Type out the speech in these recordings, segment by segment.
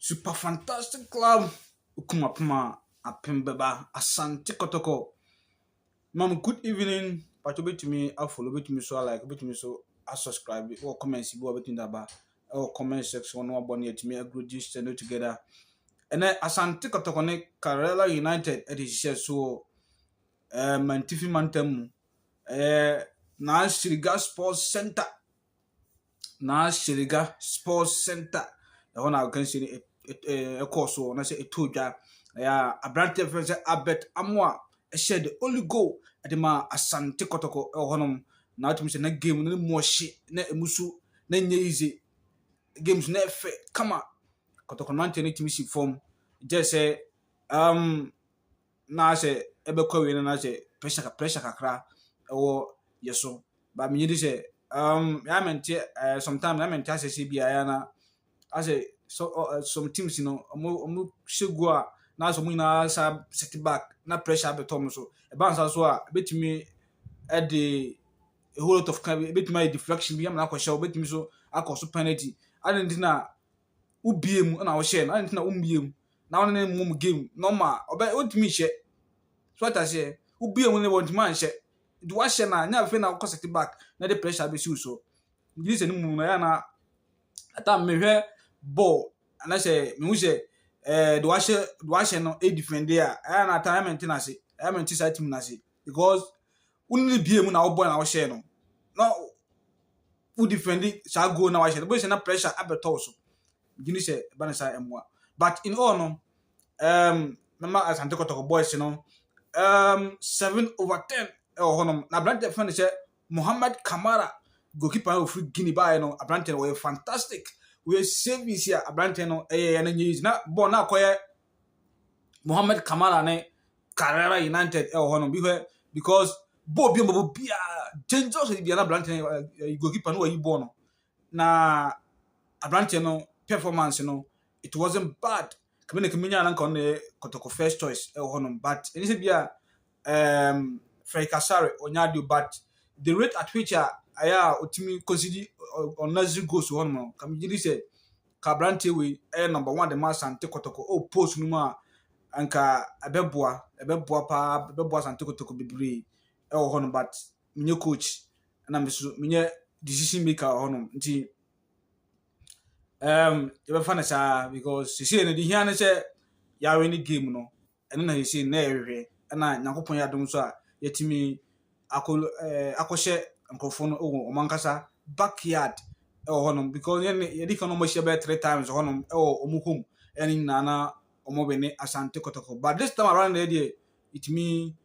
Super fantastic club. Ukumapuma apembeba asante kotoko. Mom, good evening. Pacho bit me, I follow bit me so I like bit me so I subscribe or comments you between the bar or comment section one bonnet to me a good dish to together. And then asante kotoko ne Karela United it so Mantifi Mantem na Shiriga Sports Center. Na Shiriga Sports Center. The one I can see a course so na say a two ja a brand friend Abet Amwa share the only goal at the ma asante kotoko honum na to me say na game no more shit na emusu na nye easy games na fe kama kotoko no antene timi si form just say na say ebe kwa we na say pressure kakra wo yeso ba me yidi say ya mente sometimes na mente say bia ya na I say some teams omo shegu a na so mo nyina sa set back na pressure be tom so e bounce so a betimi e dey a whole lot of kind betimi deflection bi am na kwahye betimi so akoso penalty and na ubiem na wo share na and na umbiem na won na mum game normal obe ontimi hye so what I say ubiem ne won man hye do wa hye na nya fe na ko set back na the pressure be so you say ni mum na ya na ata me hwe ball and I say me hu say do wa hye no e defend there na time maintenance I maintain side team na say because unni biem na wo ball na wo share no no who defend sa go na wa hye bo say na pressure abeto so gini say banasa emwa but in all no mama asante kotoko boys no 7/10 honum na brand defend say Muhammad Kamara goalkeeper of Guinea by no Abrante were fantastic we service here Abrante no na news na ball na akoye Muhammad Kamara ne Carrera United honum because ball bi mbo bia dangerous bi na Abrante goalkeeper no wa yi ball no na Abrante no performance no it wasn't bad kamenya na kon kotoko first choice honum but any bia Frey Kasare onyado but the rate at which aya otimi consider on Nazi goes honum kamjiri say Abrante we number 1 the man Sante Kotoko post no ma anka abeboa pa abeboa Sante Kotoko bebre honum but menye coach na menye decision maker honum nti you be fan sa because she say the here na say ya win the game no eno na he say na ehwe na Nyankopon ya dom so a yetimi akoshe nkofo no omankasa backyard honum because ye di kan no share be 3 times honum omukom eni na omobene Asante Kotoko but this time around there it me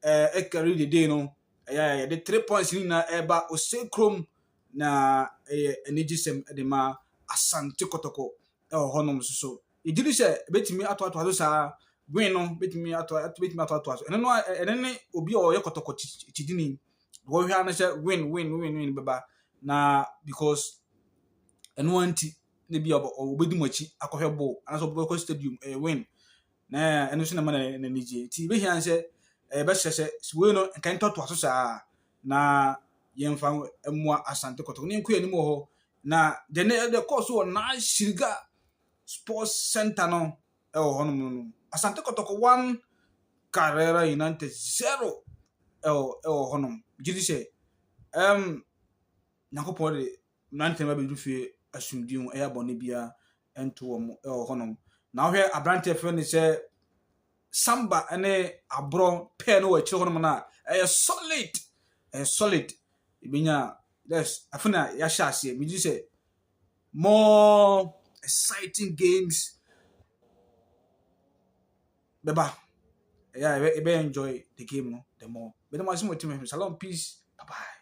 carry the day no yeah the 3 points ni na eba osekrom na enigisem de ma Asante Kotoko honum so ejiri se betimi ato sa win no betimi ato so ene obi o ye Kotoko chidini wo hwa na se win beba na because eno anti ne bi obedi mochi akohwe ball anaso boko stadium win na eno so na mana na nije ti be hia se be hye we no kan to so sa na yemfa emua Asante Kotoko ne nkuya ni mo ho na the course na Shiriga Sports Center no honum no Asante Kotoko 1 Carrera United 0 honum gidi say Nyankopon de nante ma be du fie asumdiun bone bia ento wo honum na hwe Abrante friend say Samba ene abro pair no wa chire honum na solid ibinya yes afuna ya shase me say more exciting games beba yeah enjoy the game no the more but the maximum team salon peace bye bye.